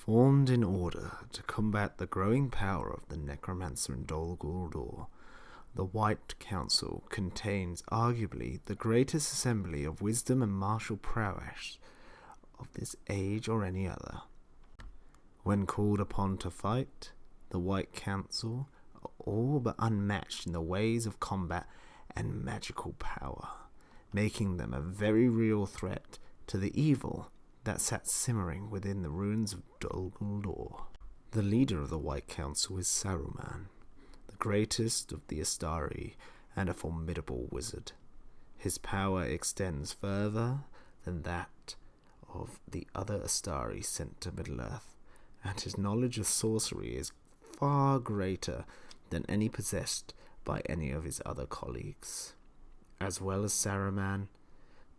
Formed in order to combat the growing power of the Necromancer in Dol Guldur, the White Council contains arguably the greatest assembly of wisdom and martial prowess of this age or any other. When called upon to fight, the White Council are all but unmatched in the ways of combat and magical power, making them a very real threat to the evil that sat simmering within the ruins of Dol Guldur. The leader of the White Council is Saruman, the greatest of the Astari and a formidable wizard. His power extends further than that of the other Astari sent to Middle-earth, and his knowledge of sorcery is far greater than any possessed by any of his other colleagues. As well as Saruman,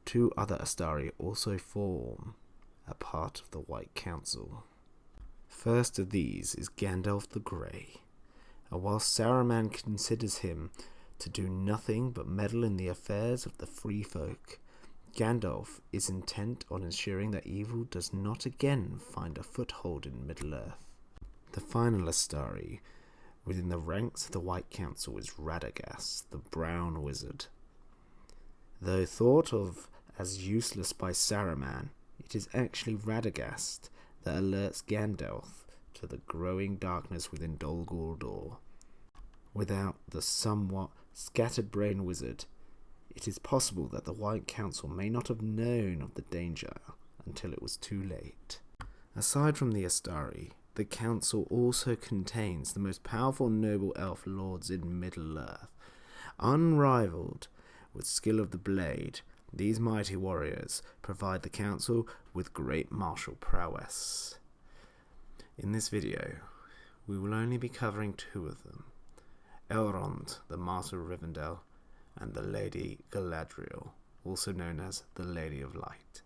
two other Astari also form a part of the White Council. First of these is Gandalf the Grey, and whilst Saruman considers him to do nothing but meddle in the affairs of the free folk, Gandalf is intent on ensuring that evil does not again find a foothold in Middle-earth. The final Astari within the ranks of the White Council is Radagast, the Brown Wizard. Though thought of as useless by Saruman, it is actually Radagast that alerts Gandalf to the growing darkness within Dol Guldur. Without the somewhat scattered-brain wizard, it is possible that the White Council may not have known of the danger until it was too late. Aside from the Astari, the Council also contains the most powerful noble elf lords in Middle-earth. Unrivaled with skill of the blade, these mighty warriors provide the Council with great martial prowess. In this video, we will only be covering two of them, Elrond, the Master of Rivendell, and the Lady Galadriel, also known as the Lady of Light.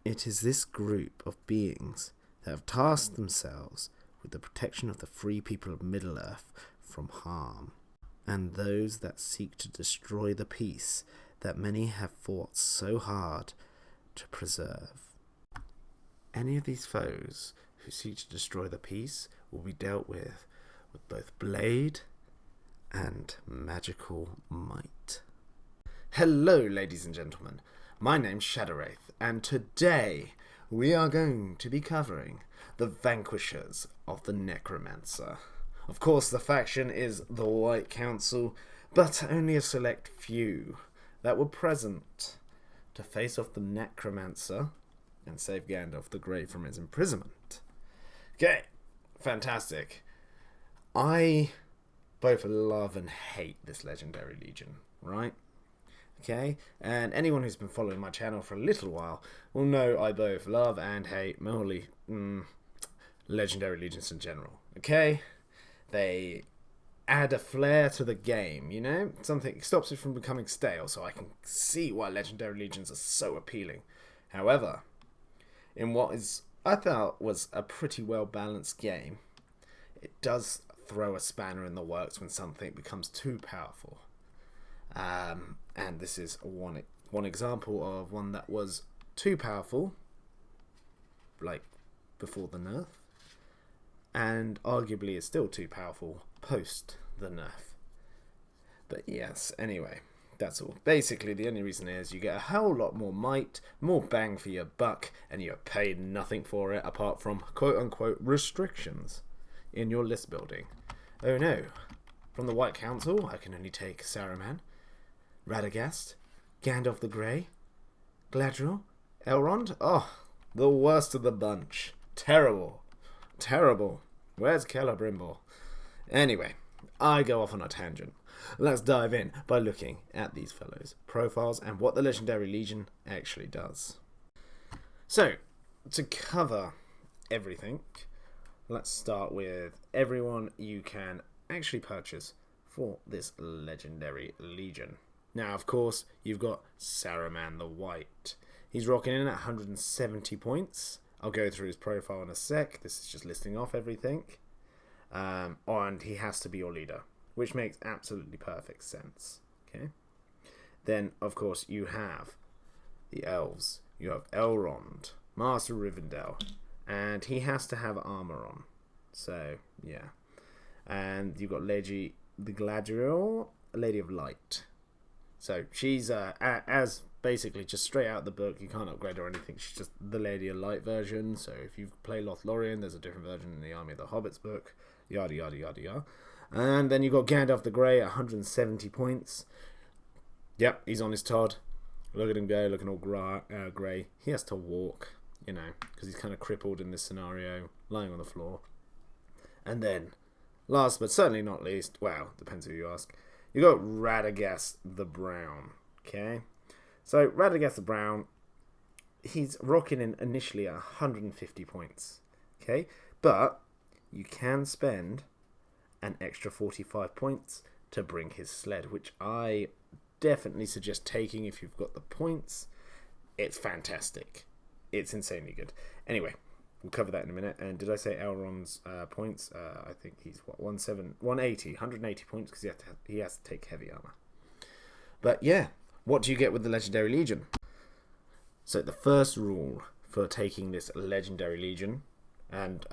It is this group of beings that have tasked themselves with the protection of the free people of Middle-earth from harm, and those that seek to destroy the peace that many have fought so hard to preserve. Any of these foes who seek to destroy the peace will be dealt with both blade and magical might. Hello, ladies and gentlemen. My name's Wraith, and today we are going to be covering the Vanquishers of the Necromancer. Of course, the faction is the White Council, but only a select few that were present to face off the Necromancer and save Gandalf the Grey from his imprisonment. Okay, fantastic. I both love and hate this legendary legion, right? Okay, and anyone who's been following my channel for a little while will know I both love and hate mostly legendary legions in general. Okay, they add a flair to the game, you know? Something stops it from becoming stale, so I can see why legendary legions are so appealing. However, in what I thought was a pretty well balanced game, it does throw a spanner in the works when something becomes too powerful. And this is one example of one that was too powerful, like before the nerf, and arguably is still too powerful post the nerf. But yes, anyway, that's all. Basically, the only reason is you get a whole lot more might, more bang for your buck, and you're paid nothing for it apart from quote-unquote restrictions in your list building. Oh no, from the White Council, I can only take Saruman, Radagast, Gandalf the Grey, Galadriel, Elrond. Oh, the worst of the bunch. Terrible. Terrible. Where's Celebrimbor? Anyway, I go off on a tangent. Let's dive in by looking at these fellows' profiles and what the Legendary Legion actually does. So, to cover everything, let's start with everyone you can actually purchase for this Legendary Legion. Now, of course, you've got Saruman the White. He's rocking in at 170 points. I'll go through his profile in a sec. This is just listing off everything. And he has to be your leader, which makes absolutely perfect sense. Okay. Then, of course, you have the elves. You have Elrond, Master of Rivendell, and he has to have armor on. So yeah, and you've got Lady the Galadriel, Lady of Light. So she's as basically just straight out of the book. You can't upgrade her or anything. She's just the Lady of Light version. So if you play Lothlorien, there's a different version in the Army of the Hobbits book. Yada yada yada yada. And then you've got Gandalf the Grey at 170 points. Yep, he's on his Todd. Look at him go, looking all grey. He has to walk, you know, because he's kind of crippled in this scenario, lying on the floor. And then, last but certainly not least, well, depends who you ask, you got Radagast the Brown. Okay, so Radagast the Brown, he's rocking in initially at 150 points. Okay, but you can spend an extra 45 points to bring his sled, which I definitely suggest taking if you've got the points. It's fantastic. It's insanely good. Anyway, we'll cover that in a minute. And did I say Elrond's points? I think he's, what, 180 points, because he has to take heavy armor. But yeah, what do you get with the Legendary Legion? So the first rule for taking this Legendary Legion, and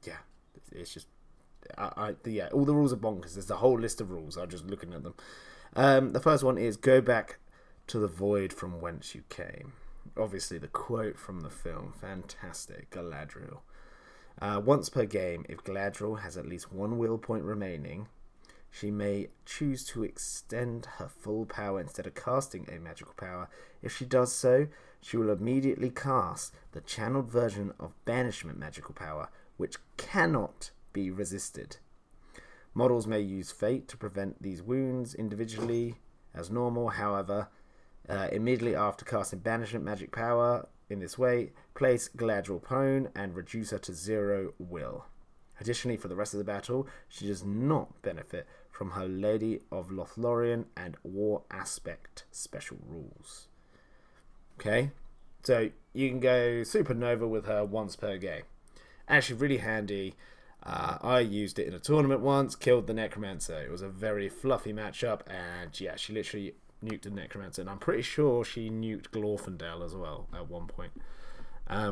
yeah, it's just, yeah, all the rules are bonkers. There's a whole list of rules. I'm just looking at them. The first one is go back to the void from whence you came. Obviously, the quote from the film, fantastic, Galadriel. Once per game, if Galadriel has at least one will point remaining, she may choose to extend her full power instead of casting a magical power. If she does so, she will immediately cast the channeled version of banishment magical power, which cannot be resisted. Models may use fate to prevent these wounds individually as normal. However, immediately after casting banishment magic power in this way, place Galadriel prone and reduce her to 0 will. Additionally, for the rest of the battle, she does not benefit from her Lady of Lothlorien and War Aspect special rules. Okay, so you can go Supernova with her once per game. Actually, really handy. I used it in a tournament once, killed the Necromancer. It was a very fluffy matchup, and yeah, she literally nuked the Necromancer, and I'm pretty sure she nuked Glorfindel as well at one point,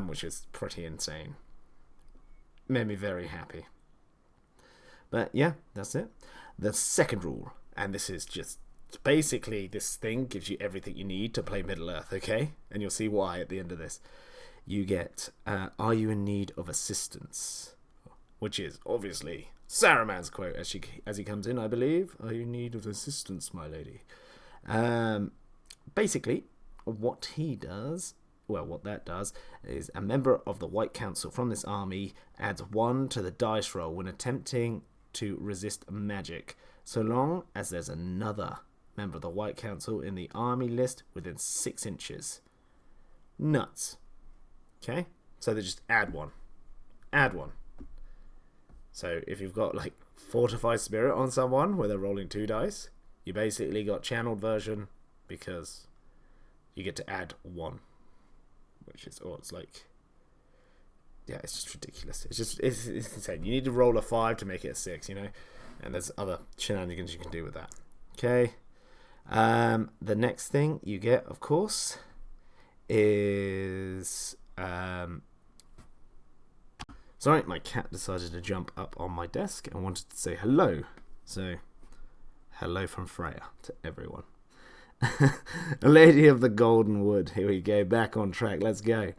which is pretty insane. Made me very happy. But yeah, that's it. The second rule, and this is just basically, this thing gives you everything you need to play Middle-earth, okay? And you'll see why at the end of this. You get, are you in need of assistance? Which is obviously Saruman's quote as he comes in, I believe. Are you in need of assistance, my lady? Basically, what that does is a member of the White Council from this army adds 1 to the dice roll when attempting to resist magic, so long as there's another member of the White Council in the army list within 6 inches. Nuts. Okay? So they just add 1. Add 1. So if you've got like Fortified Spirit on someone where they're rolling 2 dice, you basically got channeled version because you get to add 1. Which is, it's like, yeah, it's just ridiculous. It's insane. You need to roll a 5 to make it a 6, you know? And there's other shenanigans you can do with that. Okay. The next thing you get, of course, is... Sorry, my cat decided to jump up on my desk and wanted to say hello. So, hello from Freya to everyone. A Lady of the Golden Wood. Here we go, back on track. Let's go.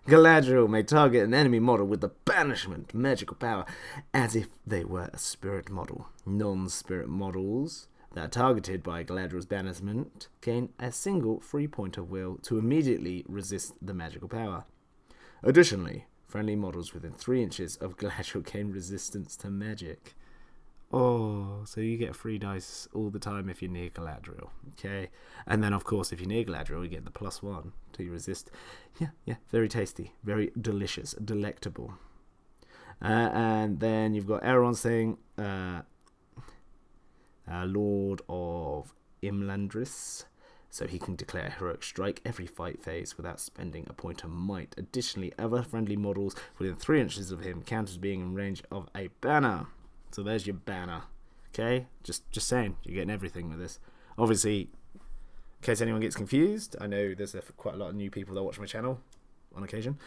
Galadriel may target an enemy model with the banishment magical power as if they were a spirit model. Non-spirit models that are targeted by Galadriel's banishment gain a single free point of will to immediately resist the magical power. Additionally, friendly models within 3 inches of Galadriel gain resistance to magic. Oh, so you get 3 dice all the time if you're near Galadriel. Okay. And then, of course, if you're near Galadriel, you get the +1 to resist. Yeah. Very tasty. Very delicious. Delectable. And then you've got Elrond's thing. Lord of Imladris. So he can declare a heroic strike every fight phase without spending a point of might. Additionally, other friendly models within 3 inches of him count as being in range of a banner. So there's your banner. Okay? Just saying, you're getting everything with this. Obviously, in case anyone gets confused, I know there's quite a lot of new people that watch my channel. on occasion.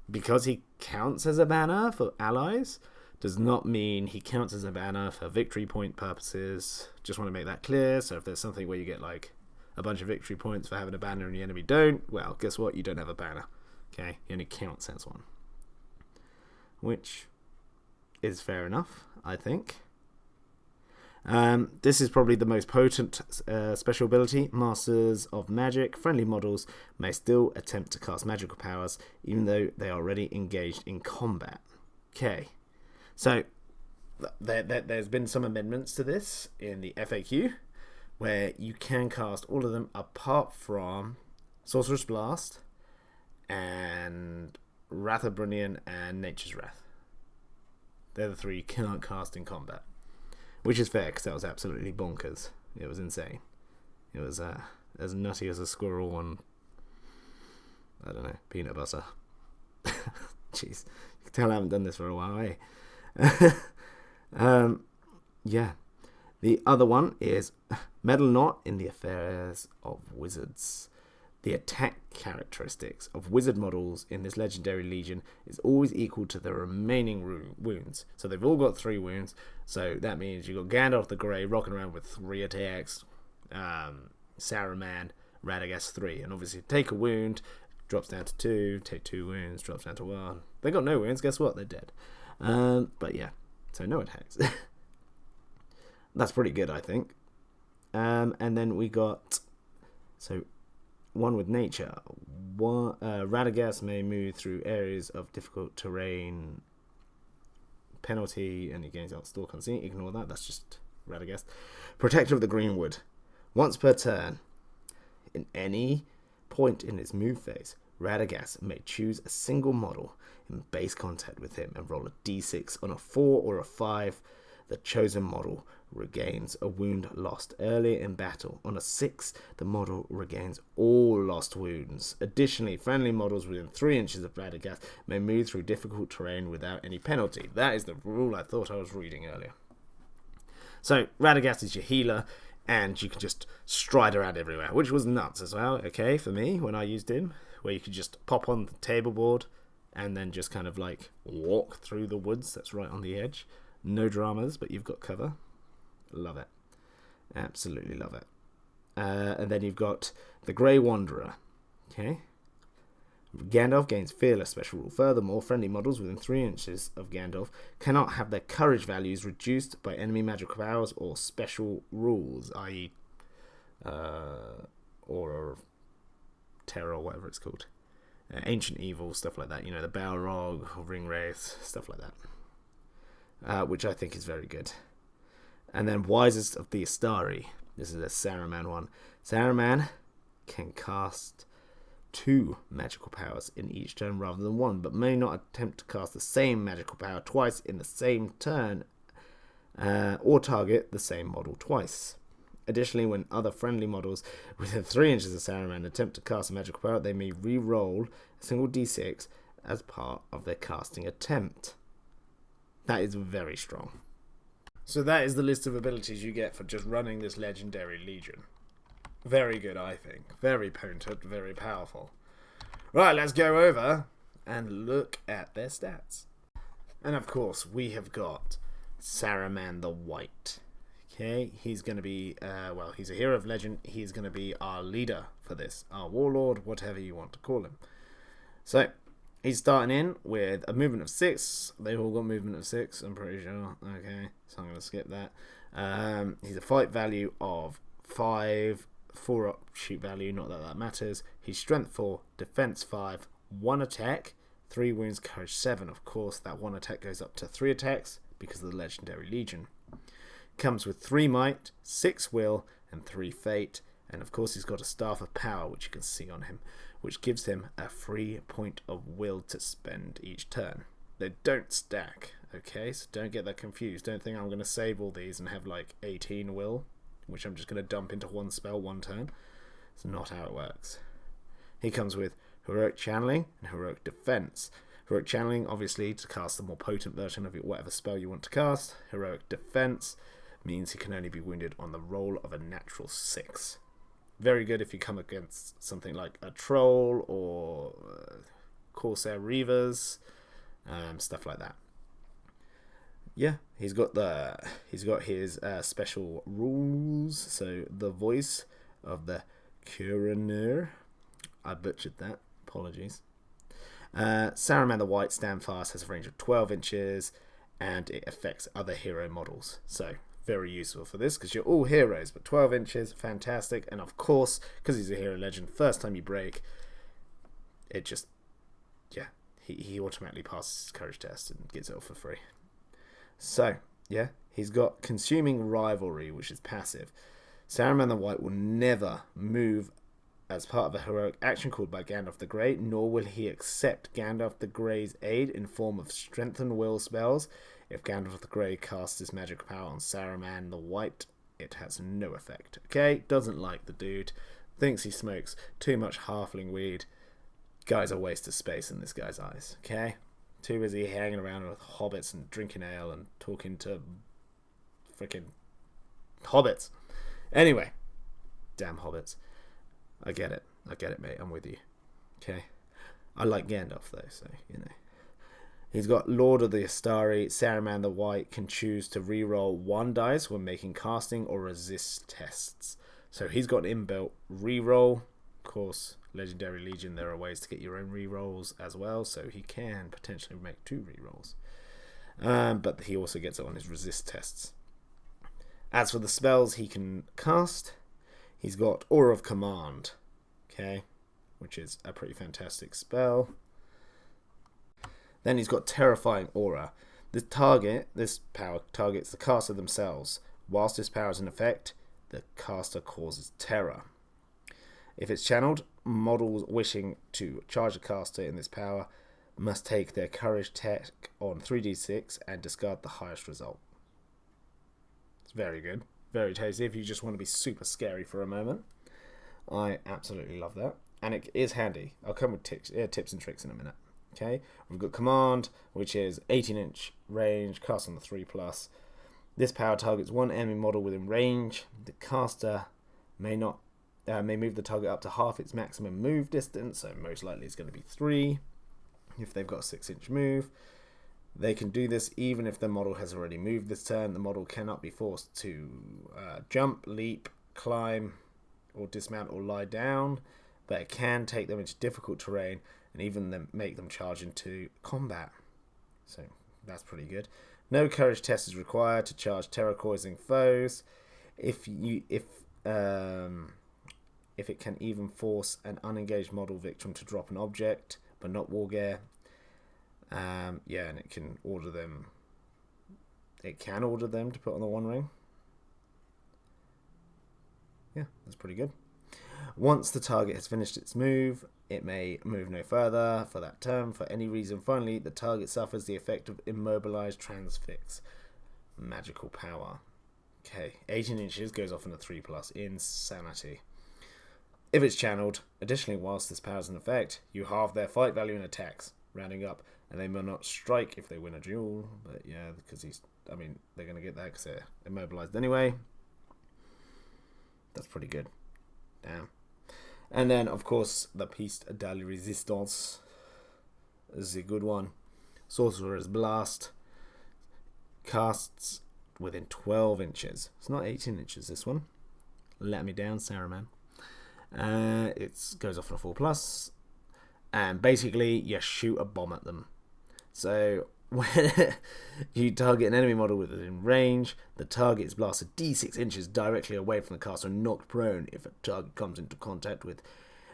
Because he counts as a banner for allies, does not mean he counts as a banner for victory point purposes. Just want to make that clear. So if there's something where you get like a bunch of victory points for having a banner and the enemy don't, well, guess what? You don't have a banner. Okay, he only counts as one. Which is fair enough, I think. This is probably the most potent special ability. Masters of Magic, friendly models may still attempt to cast magical powers even though they are already engaged in combat. Okay, so there's been some amendments to this in the FAQ where you can cast all of them apart from Sorcerer's Blast and Wrath of Brunnian and Nature's Wrath. They're the three you cannot cast in combat. Which is fair, because that was absolutely bonkers. It was insane. It was as nutty as a squirrel on, I don't know, peanut butter. Jeez. You can tell I haven't done this for a while, eh? Yeah. The other one is meddle not in the affairs of wizards. The attack characteristics of wizard models in this legendary legion is always equal to the remaining wounds. So they've all got 3 wounds. So that means you've got Gandalf the Grey rocking around with 3 attacks. Saruman, Radagast 3. And obviously take a wound, drops down to 2. Take 2 wounds, drops down to 1. They got no wounds, guess what? They're dead. But yeah, so no attacks. That's pretty good, I think. And then we got... So... one with nature. Radagast may move through areas of difficult terrain. Penalty, and he gains out stalk unseen. Ignore that, that's just Radagast. Protector of the Greenwood. Once per turn, in any point in its move phase, Radagast may choose a single model in base contact with him and roll a d6 on a 4 or a 5. The chosen model regains a wound lost earlier in battle. On a 6, the model regains all lost wounds. Additionally, friendly models within 3 inches of Radagast may move through difficult terrain without any penalty. That is the rule I thought I was reading earlier. So, Radagast is your healer, and you can just stride around everywhere, which was nuts as well, okay, for me, when I used him, where you could just pop on the table board and then just kind of like walk through the woods that's right on the edge. No dramas, but you've got cover. Love it. Absolutely love it. And then you've got the Grey Wanderer. Okay. Gandalf gains Fearless special rule. Furthermore, friendly models within 3 inches of Gandalf cannot have their courage values reduced by enemy magical powers or special rules, i.e. Aura of Terror, or whatever it's called. Ancient Evil, stuff like that. You know, the Balrog, Ring Wraith, stuff like that. Which I think is very good. And then Wisest of the Astari. This is a Saruman one. Saruman can cast 2 magical powers in each turn rather than 1, but may not attempt to cast the same magical power twice in the same turn, or target the same model twice. Additionally, when other friendly models within 3 inches of Saruman attempt to cast a magical power, they may re-roll a single d6 as part of their casting attempt. That is very strong. So that is the list of abilities you get for just running this legendary legion. Very good, I think. Very potent, very powerful. Right, let's go over and look at their stats. And of course, we have got Saruman the White. Okay, he's going to be, well, he's a hero of legend. He's going to be our leader for this. Our warlord, whatever you want to call him. So, he's starting in with a movement of 6. They've all got movement of 6, I'm pretty sure. Okay, so I'm going to skip that. He's a fight value of 5, 4 up shoot value, not that that matters. He's strength 4, defense 5, 1 attack, 3 wounds, courage 7. Of course, that 1 attack goes up to 3 attacks because of the legendary legion. Comes with 3 might, 6 will, and 3 fate. And of course, he's got a staff of power, which you can see on him, which gives him a free point of will to spend each turn. They don't stack, okay? So don't get that confused. Don't think I'm going to save all these and have like 18 will, which I'm just going to dump into one spell one turn. It's not how it works. He comes with Heroic Channeling and Heroic Defense. Heroic Channeling, obviously, to cast the more potent version of whatever spell you want to cast. Heroic Defense means he can only be wounded on the roll of a natural 6. Very good if you come against something like a troll or Corsair Reavers, stuff like that. Yeah, he's got his special rules. So the voice of the 𝐶𝐸, I butchered that. Apologies. Saruman the White Standfast has a range of 12 inches, and it affects other hero models. So very useful for this because you're all heroes, but 12 inches, fantastic. And of course, because he's a hero legend, first time you break, it just, yeah, he automatically passes his courage test and gets it all for free. So, yeah, he's got Consuming Rivalry, which is passive. Saruman the White will never move as part of a heroic action called by Gandalf the Grey, nor will he accept Gandalf the Grey's aid in form of Strengthen Will spells. If Gandalf the Grey casts his magical power on Saruman the White, it has no effect. Okay, doesn't like the dude, thinks he smokes too much halfling weed. Guy's a waste of space in this guy's eyes, okay? Too busy hanging around with hobbits and drinking ale and talking to freaking hobbits. Anyway, damn hobbits. I get it, mate. I'm with you. Okay, I like Gandalf though, so you know. He's got Lord of the Astari. Saruman the White can choose to reroll 1 dice when making casting or resist tests. So he's got an inbuilt reroll. Of course, Legendary Legion, there are ways to get your own rerolls as well, so he can potentially make 2 rerolls. But he also gets it on his resist tests. As for the spells he can cast, he's got Aura of Command, okay, which is a pretty fantastic spell. Then he's got Terrifying Aura. This power targets the caster themselves. Whilst this power is in effect, the caster causes terror. If it's channeled, models wishing to charge a caster in this power must take their courage check on 3d6 and discard the highest result. It's very good. Very tasty if you just want to be super scary for a moment. I absolutely love that. And it is handy. I'll come with tips and tricks in a minute. Okay, we've got Command, which is 18-inch range, cast on the 3+. This power targets 1 enemy model within range. The caster may move the target up to half its maximum move distance, so most likely it's going to be 3 if they've got a 6-inch move. They can do this even if the model has already moved this turn. The model cannot be forced to jump, leap, climb, or dismount or lie down, but it can take them into difficult terrain and even make them charge into combat. So that's pretty good. No courage test is required to charge terror-causing foes. If it can even force an unengaged model victim to drop an object, but not war gear. And it can order them. It can order them to put on the 1 ring. Yeah, that's pretty good. Once the target has finished its move, it may move no further for that turn for any reason. Finally, the target suffers the effect of Immobilized Transfix. Magical power. Okay, 18 inches goes off in a 3+. Insanity. If it's channeled, additionally, whilst this power is in effect, you halve their fight value and attacks, rounding up, and they may not strike if they win a duel. But yeah, because they're going to get that because they're immobilized anyway. That's pretty good. Damn. And then, of course, the Piece de la Resistance is a good one. Sorcerer's Blast casts within 12 inches. It's not 18 inches, this one. Let me down, Saruman. It goes off on a 4+. And basically, you shoot a bomb at them. So, when you target an enemy model within range, the target is blasted d6 inches directly away from the caster and knocked prone. If a target comes into contact with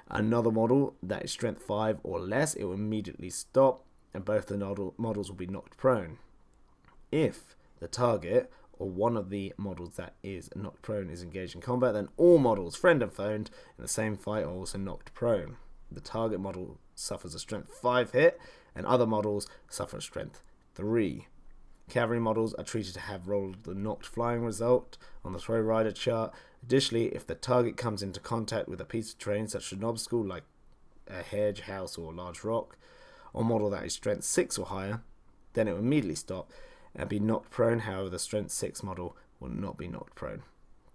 another model that is strength 5 or less, it will immediately stop, and both the models will be knocked prone. If the target or one of the models that is knocked prone is engaged in combat, then all models, friend and foe, in the same fight are also knocked prone. The target model suffers a strength 5 hit, and other models suffer a strength 3. Cavalry models are treated to have rolled the knocked flying result on the throw rider chart. Additionally, if the target comes into contact with a piece of terrain such as an obstacle like a hedge, house, or a large rock, or model that is strength 6 or higher, then it will immediately stop and be knocked prone. However, the strength 6 model will not be knocked prone.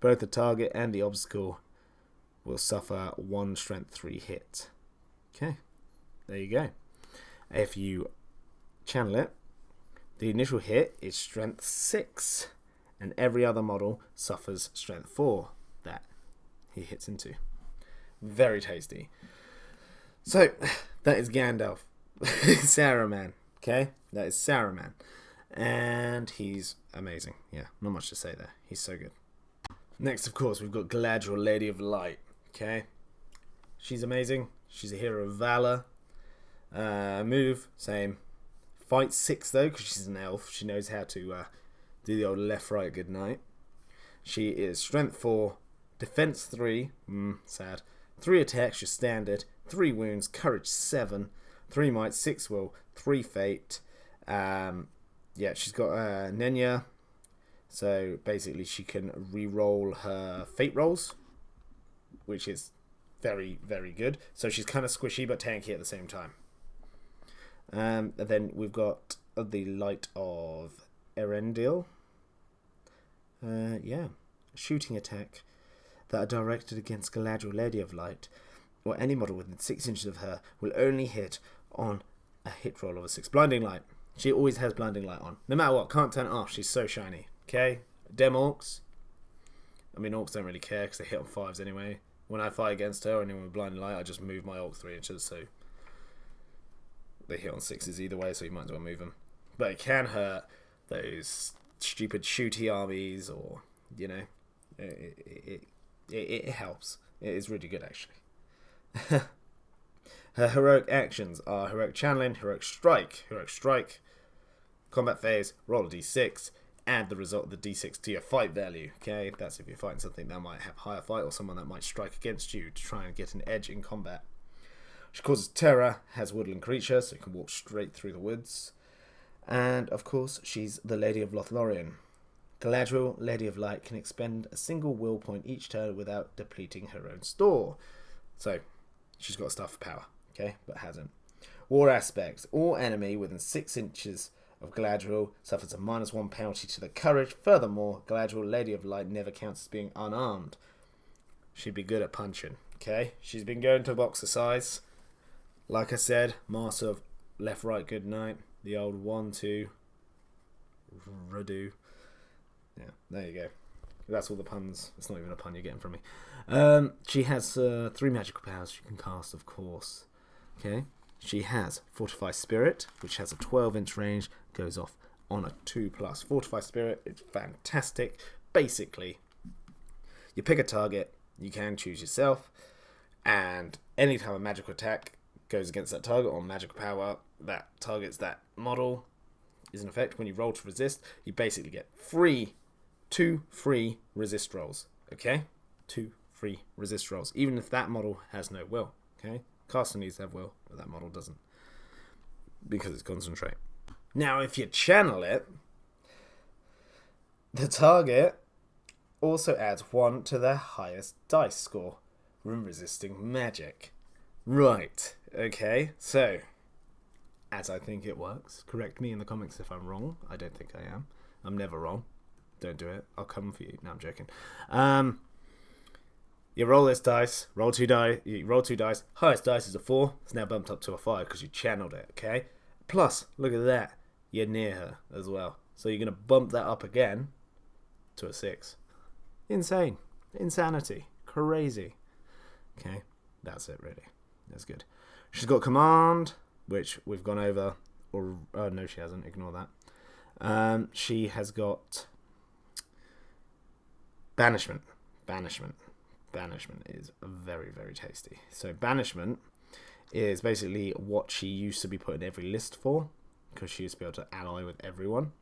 Both the target and the obstacle will suffer 1 strength 3 hit. Okay, there you go. If you channel it, the initial hit is strength 6, and every other model suffers strength 4 that he hits into. Very tasty. So, that is Gandalf. Saruman. Okay? That is Saruman. And he's amazing. Yeah, not much to say there. He's so good. Next, of course, we've got Galadriel, Lady of Light. Okay? She's amazing. She's a hero of valor. Move, same. Fight 6, though, because she's an elf. She knows how to do the old left, right, good night. She is strength 4, defense 3, sad. 3 attacks, your standard. 3 wounds, courage 7, 3 might, 6 will, 3 fate. Yeah, she's got Nenya. So basically, she can re-roll her fate rolls, which is very, very good. So she's kind of squishy but tanky at the same time. And then we've got the Light of Erendil. Yeah, shooting attack that are directed against Galadriel, Lady of Light, or any model within 6 inches of her, will only hit on a hit roll of a 6. Blinding Light. She always has Blinding Light on. No matter what, can't turn it off. She's so shiny. Okay? Dem Orcs. I mean, Orcs don't really care because they hit on 5s anyway. When I fight against her or anyone with Blinding Light, I just move my Orc 3 inches, so they hit on 6s either way, so you might as well move them. But it can hurt those stupid shooty armies, or, you know, it helps. It is really good, actually. Her heroic actions are Heroic Channeling, Heroic Strike. Heroic Strike, combat phase, roll a d6, add the result of the d6 to your fight value. Okay, that's if you're fighting something that might have higher fight, or someone that might strike against you to try and get an edge in combat. She causes terror, has woodland creature, so you can walk straight through the woods. And, of course, she's the Lady of Lothlorien. Galadriel, Lady of Light, can expend a single will point each turn without depleting her own store. So, she's got stuff for power, okay, but hasn't. War aspects. All enemy within 6 inches of Galadriel suffers a -1 penalty to the courage. Furthermore, Galadriel, Lady of Light, never counts as being unarmed. She'd be good at punching, okay? She's been going to boxercise. Like I said, master of left, right, good night. The old 1-2 redo. Yeah, there you go. That's all the puns. It's not even a pun you're getting from me. She has 3 magical powers she can cast, of course. Okay. She has Fortify Spirit, which has a 12-inch range, goes off on a 2+. Fortify Spirit, it's fantastic. Basically, you pick a target, you can choose yourself, and any time a magical attack goes against that target, or magical power that targets that model is in effect, when you roll to resist, you basically get 2 free resist rolls. Okay? 2 free resist rolls, even if that model has no will. Okay? Caster needs to have will, but that model doesn't, because it's concentrate. Now, if you channel it, the target also adds 1 to their highest dice score from resisting magic. Right, okay, so, as I think it works, correct me in the comments if I'm wrong. I don't think I am. I'm never wrong. Don't do it. I'll come for you. No, I'm joking. You roll this dice, roll 2 dice, you roll 2 dice, highest dice is a 4, it's now bumped up to a 5 because you channeled it, okay? Plus, look at that, you're near her as well. So you're going to bump that up again to a 6. Insane. Insanity. Crazy. Okay, that's it really. That's good. She's got Command, which we've gone over, or no she hasn't, ignore that. She has got Banishment. Banishment is very, very tasty. So Banishment is basically what she used to be put in every list for, because she used to be able to ally with everyone.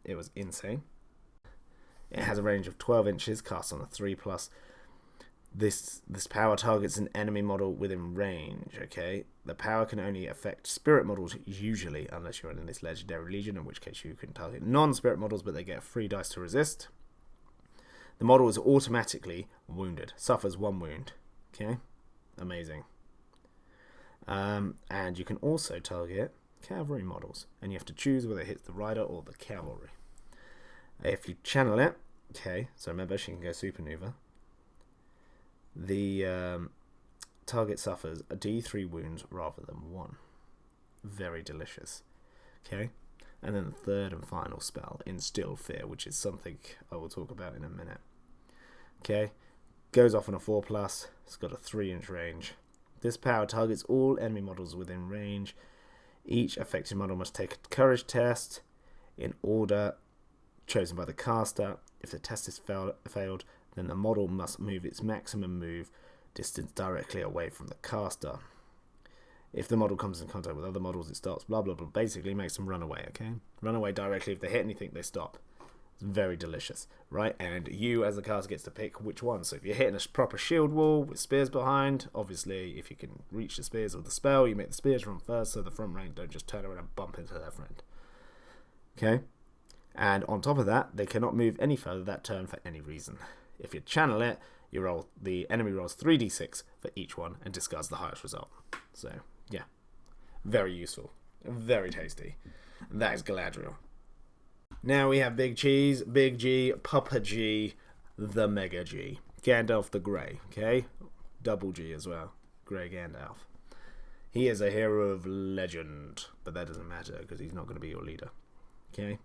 It was insane. It has a range of 12 inches, cast on a 3+. This power targets an enemy model within range, okay? The power can only affect spirit models usually, unless you're in this legendary legion, in which case you can target non-spirit models, but they get 3 dice to resist. The model is automatically wounded, suffers 1 wound, okay? Amazing. And you can also target cavalry models, and you have to choose whether it hits the rider or the cavalry. If you channel it, okay, so remember she can go supernova. The target suffers a D3 wounds rather than 1. Very delicious. Okay? And then the third and final spell, Instill Fear, which is something I will talk about in a minute. Okay? Goes off on a 4+. It's got a 3-inch range. This power targets all enemy models within range. Each affected model must take a courage test in order chosen by the caster. If the test is failed, then the model must move its maximum move distance directly away from the caster. If the model comes in contact with other models, it stops, blah, blah, blah. Basically makes them run away, okay? Run away directly. If they hit anything, they stop. It's very delicious, right? And you, as the caster, gets to pick which one. So if you're hitting a proper shield wall with spears behind, obviously, if you can reach the spears with the spell, you make the spears run first, so the front rank don't just turn around and bump into their friend. Okay? And on top of that, they cannot move any further that turn for any reason. If you channel it, the enemy rolls 3d6 for each one and discards the highest result. So, yeah. Very useful. Very tasty. That is Galadriel. Now we have Big Cheese, Big G, Papa G, the Mega G. Gandalf the Grey, okay? Double G as well. Grey Gandalf. He is a hero of legend, but that doesn't matter because he's not going to be your leader. Okay?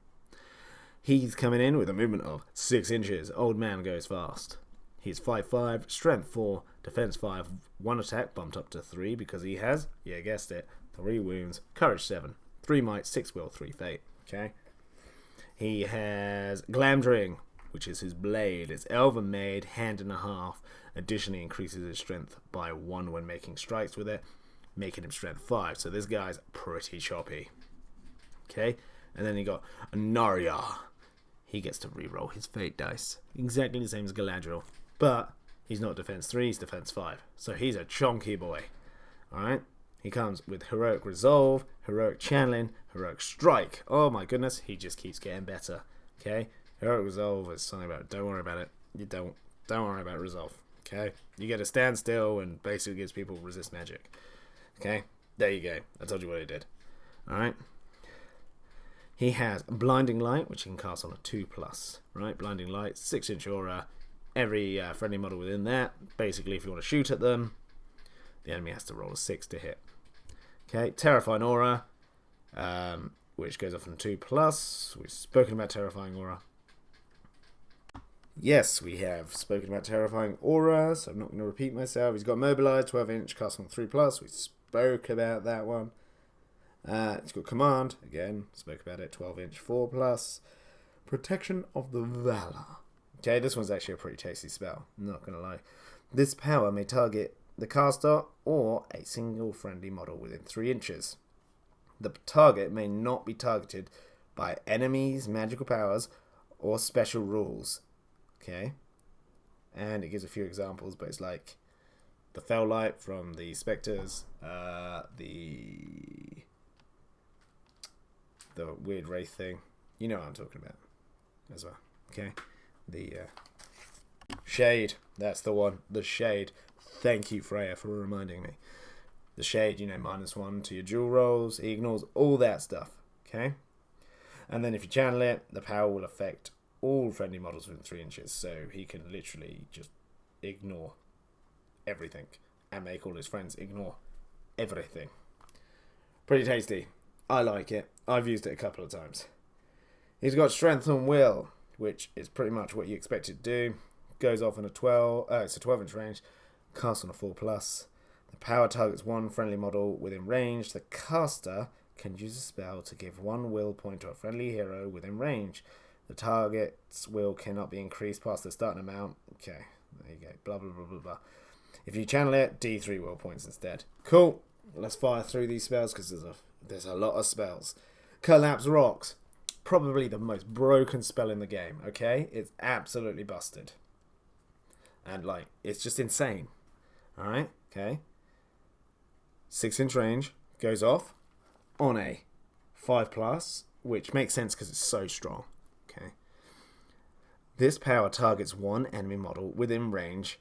He's coming in with a movement of 6 inches. Old man goes fast. He's 5'5", strength 4, defense 5, 1 attack bumped up to 3 because he has, yeah, guessed it, 3 wounds, courage 7, 3 might, 6 will, 3 fate. Okay? He has Glamdring, which is his blade. It's elven made, hand and a half. Additionally, increases his strength by 1 when making strikes with it, making him strength 5. So this guy's pretty choppy. Okay? And then you got Narya. He gets to reroll his fate dice. Exactly the same as Galadriel. But he's not defense 3, he's defense 5. So he's a chonky boy. Alright? He comes with Heroic Resolve, Heroic Channeling, Heroic Strike. Oh my goodness, he just keeps getting better. Okay? Heroic Resolve is something about it. Don't worry about it. You don't worry about Resolve. Okay? You get to stand still and basically gives people resist magic. Okay? There you go. I told you what he did. Alright? He has Blinding Light, which he can cast on a 2+. Right? Blinding Light, 6-inch aura. Every friendly model within that. Basically, if you want to shoot at them, the enemy has to roll a 6 to hit. Okay, Terrifying Aura, which goes off on 2+. We've spoken about Terrifying Aura. Yes, we have spoken about Terrifying Aura, so I'm not going to repeat myself. He's got Mobilize, 12-inch, cast on 3+. We spoke about that one. It's got Command, again, spoke about it, 12-inch, 4+. Protection of the Valor. Okay, this one's actually a pretty tasty spell, I'm not going to lie. This power may target the caster or a single friendly model within 3 inches. The target may not be targeted by enemies, magical powers, or special rules. Okay? And it gives a few examples, but it's like the Fell Light from the Spectres, the weird Wraith thing. You know what I'm talking about as well. Okay? The Shade. That's the one. The Shade. Thank you, Freya, for reminding me. The Shade, you know, -1 to your dual rolls. He ignores all that stuff. Okay? And then if you channel it, the power will affect all friendly models within 3 inches. So he can literally just ignore everything. And make all his friends ignore everything. Pretty tasty. I like it. I've used it a couple of times. He's got Strength and Will, which is pretty much what you expect it to do. Goes off in a 12. It's a 12-inch range. Cast on a 4+. The power targets 1 friendly model within range. The caster can use a spell to give 1 will point to a friendly hero within range. The target's will cannot be increased past the starting amount. Okay, there you go. Blah, blah, blah, blah, blah. If you channel it, D3 will points instead. Cool. Let's fire through these spells because there's a lot of spells. Collapse Rocks. Probably the most broken spell in the game, okay? It's absolutely busted. And, like, it's just insane. Alright, okay. 6-inch range, goes off on a 5+, which makes sense because it's so strong. Okay. This power targets 1 enemy model within range.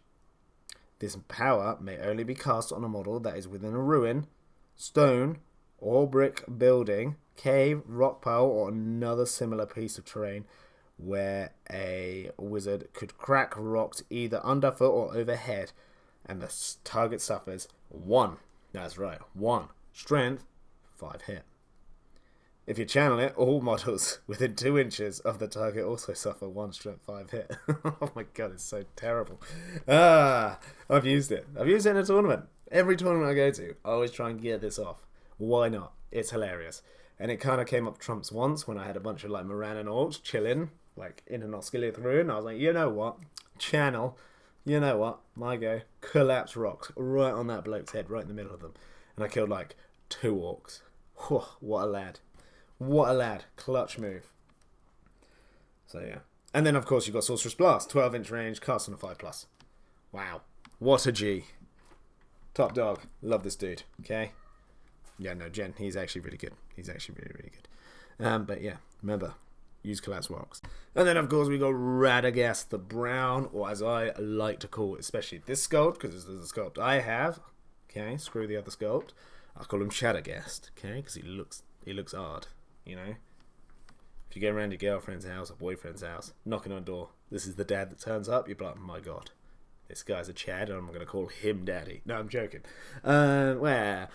This power may only be cast on a model that is within a ruin, stone, or brick building, cave, rock pile, or another similar piece of terrain where a wizard could crack rocks either underfoot or overhead and the target suffers 1. That's right, 1 strength, 5 hit. If you channel it, all models within 2 inches of the target also suffer 1 strength 5 hit. Oh my god, it's so terrible. I've used it. I've used it in a tournament. Every tournament I go to, I always try and get this off. Why not? It's hilarious. And it kind of came up trumps once when I had a bunch of like Moran orcs chilling, like in an Oscillith ruin. I was like, you know what? Channel. You know what? My go. Collapse rocks right on that bloke's head, right in the middle of them. And I killed like 2 orcs. Whew, what a lad. What a lad. Clutch move. So yeah. And then of course you've got Sorcerer's Blast. 12-inch range, cast on a 5+. Wow. What a G. Top dog. Love this dude. Okay? Yeah, no, Jen, he's actually really good. He's actually really, really good. But yeah, remember, use Collapse Rocks. And then of course we got Radagast the Brown, or as I like to call it, especially this sculpt, because this is the sculpt I have. Okay, screw the other sculpt. I call him Shadowgast, okay, because he looks hard, you know. If you go around your girlfriend's house or boyfriend's house, knocking on a door, this is the dad that turns up, you're like, oh my god, this guy's a Chad, and I'm going to call him Daddy. No, I'm joking. Where?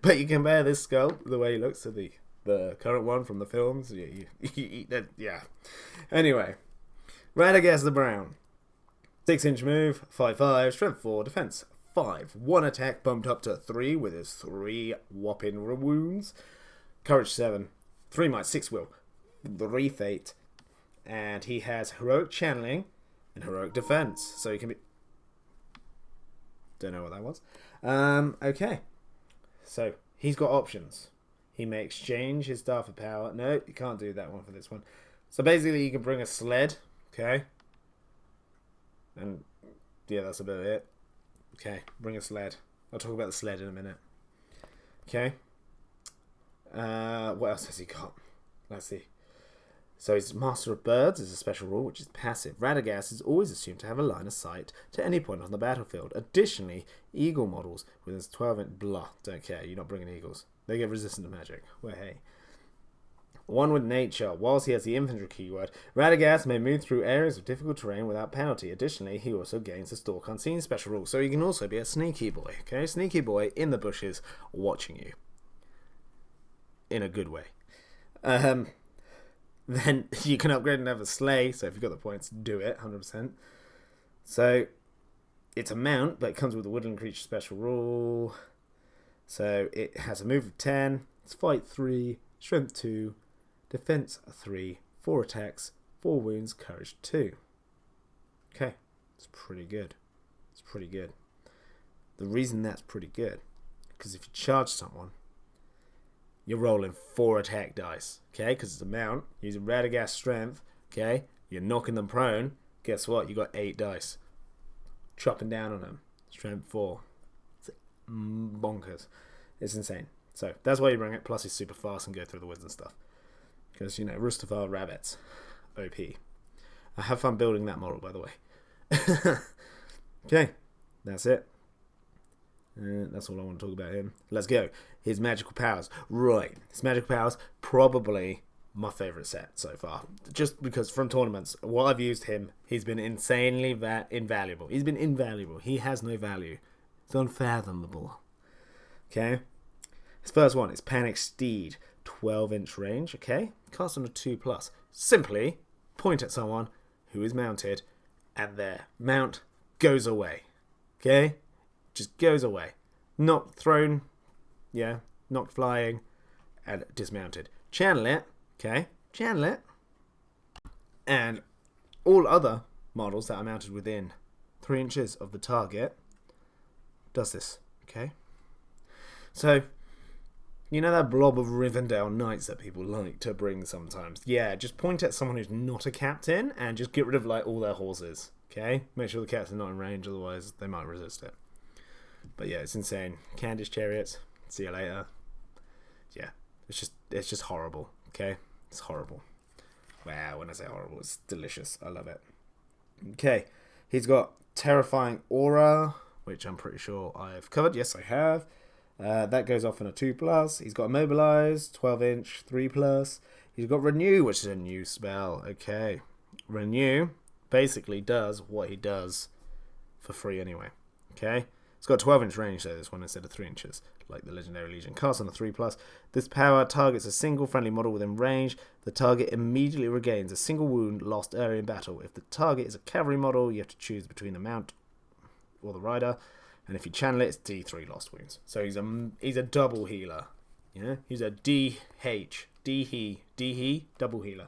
But you compare this sculpt, the way he looks, to the current one from the films. Yeah. Anyway, Radagast the Brown. 6-inch move, 5/5, strength 4, defense 5. 1 attack bumped up to 3 with his 3 whopping wounds. Courage 7, 3 might, 6 will, Wraith 8, and he has heroic channeling and heroic defense, so he can be. Don't know what that was. Okay, so he's got options. He may exchange his Staff of Power. No, you can't do that one for this one. So basically, you can bring a sled. Okay, and yeah, that's about it. Okay, bring a sled. I'll talk about the sled in a minute. Okay. What else has he got? Let's see. So he's Master of Birds is a special rule, which is passive. Radagast is always assumed to have a line of sight to any point on the battlefield. Additionally, eagle models with his 12-inch blah, don't care, you're not bringing eagles. They get resistant to magic. Well, hey. 1 with nature. Whilst he has the infantry keyword, Radagast may move through areas of difficult terrain without penalty. Additionally, he also gains the Stalk Unseen special rule, so he can also be a sneaky boy. Okay, sneaky boy in the bushes watching you. In a good way. Then you can upgrade and have a sleigh, so if you've got the points, do it, 100%. So, it's a mount, but it comes with a woodland creature special rule. So, it has a move of 10, it's fight 3, strength 2, defense 3, 4 attacks, 4 wounds, courage 2. Okay, it's pretty good. It's pretty good. The reason that's pretty good, because if you charge someone, you're rolling 4 attack dice, okay? Because it's a mount, using Radagast strength, okay? You're knocking them prone. Guess what? You got 8 dice. Chopping down on them. Strength 4. It's bonkers. It's insane. So, that's why you bring it. Plus, he's super fast and go through the woods and stuff. Because, you know, Rustafar rabbits. OP. I have fun building that model, by the way. Okay. That's it. That's all I want to talk about him. Let's go. His magical powers. Right. His magical powers, probably my favourite set so far. Just because from tournaments, while I've used him, he's been insanely invaluable. He's been invaluable. He has no value. It's unfathomable. Okay. His first one is Panic Steed. 12-inch range. Okay. Cast on a 2+. Simply point at someone who is mounted and their mount goes away. Okay. Just goes away. Not thrown, yeah, knocked flying, and dismounted. Channel it, okay, channel it. And all other models that are mounted within 3 inches of the target does this, okay? So, you know that blob of Rivendell Knights that people like to bring sometimes? Yeah, just point at someone who's not a captain and just get rid of like all their horses, okay? Make sure the captain's not in range, otherwise they might resist it. But yeah, it's insane. Candice chariots. See you later. Yeah, it's just horrible. Okay, it's horrible. Wow, when I say horrible, it's delicious. I love it. Okay, he's got terrifying aura, which I'm pretty sure I've covered. Yes, I have. That goes off in a 2+. He's got immobilize, 12-inch, 3+. He's got renew, which is a new spell. Okay, renew basically does what he does for free anyway. Okay? It's got 12-inch range though, this one, instead of 3 inches, like the Legendary Legion. Cast on a 3+. This power targets a single friendly model within range. The target immediately regains a single wound lost early in battle. If the target is a cavalry model, you have to choose between the mount or the rider. And if you channel it, it's D3 lost wounds. So he's a double healer. Yeah? He's a D-he, double healer.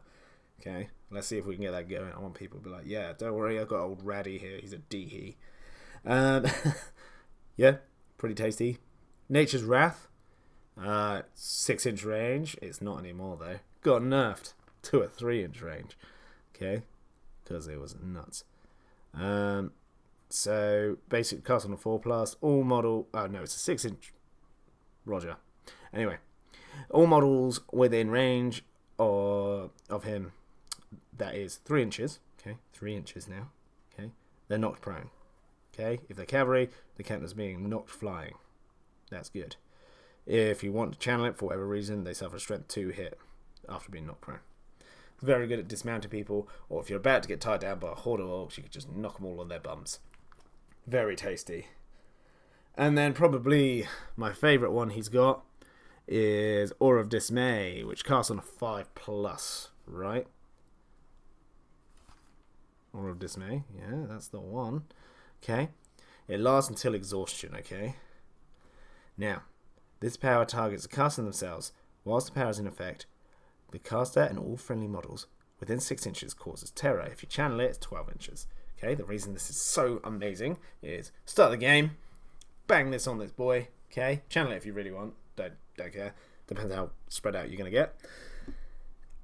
Okay? Let's see if we can get that going. I want people to be like, yeah, don't worry, I've got old Raddy here. He's a D-he. Yeah, pretty tasty. Nature's Wrath, 6-inch range. It's not anymore though. Got nerfed to a 3-inch range. Okay, because it was nuts. So basic cast on a 4+. All model. Oh no, it's a 6-inch. Roger. Anyway, all models within range of him. That is 3 inches. Okay, 3 inches now. Okay, they're knocked prone. Okay, if they're cavalry, they count as being knocked flying. That's good. If you want to channel it for whatever reason, they suffer a strength 2 hit after being knocked prone. It's very good at dismounting people, or if you're about to get tied down by a horde of orcs, you can just knock them all on their bums. Very tasty. And then probably my favourite one he's got is Aura of Dismay, which casts on a 5+, right? Aura of Dismay, yeah, that's the one. Okay, it lasts until exhaustion, okay? Now, this power targets the caster themselves. Whilst the power is in effect, the caster and all friendly models within 6 inches causes terror. If you channel it, it's 12 inches. Okay, the reason this is so amazing is start the game, bang this on this boy, okay? Channel it if you really want, don't care. Depends how spread out you're going to get.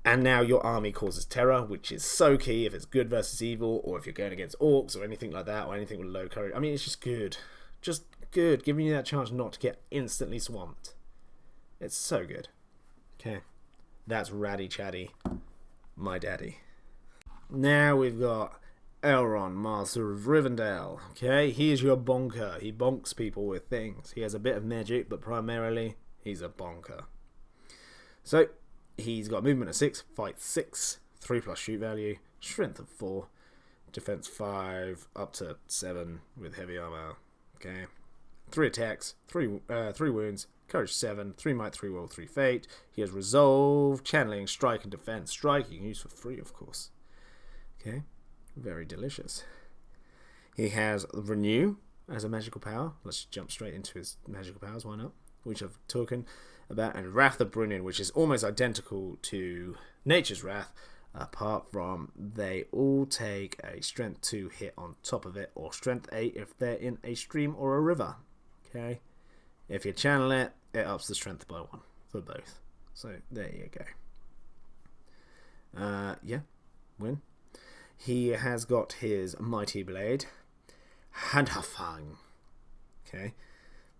And now your army causes terror, which is so key if it's good versus evil, or if you're going against orcs or anything like that, or anything with low courage. I mean, it's just good. Just good, giving you that chance not to get instantly swamped. It's so good. Okay, that's Raddy Chatty, my daddy. Now we've got Elrond, Master of Rivendell. Okay, he is your bonker. He bonks people with things. He has a bit of magic, but primarily he's a bonker. So he's got movement of 6, fight 6, 3+ shoot value, strength of 4, defense 5, up to 7 with heavy armor. Okay, 3 attacks, 3 wounds, courage 7, 3 might, 3 will, 3 fate. He has resolve, channeling, strike, and defense. Strike you can use for free, of course. Okay, very delicious. He has renew as a magical power. Let's jump straight into his magical powers. Why not? Which I've talking about, and Wrath of Brunnin, which is almost identical to Nature's Wrath, apart from they all take a strength 2 hit on top of it, or strength 8 if they're in a stream or a river. Okay, if you channel it, it ups the strength by 1 for both. So there you go. Yeah, win. He has got his Mighty Blade, Handhafang. Okay.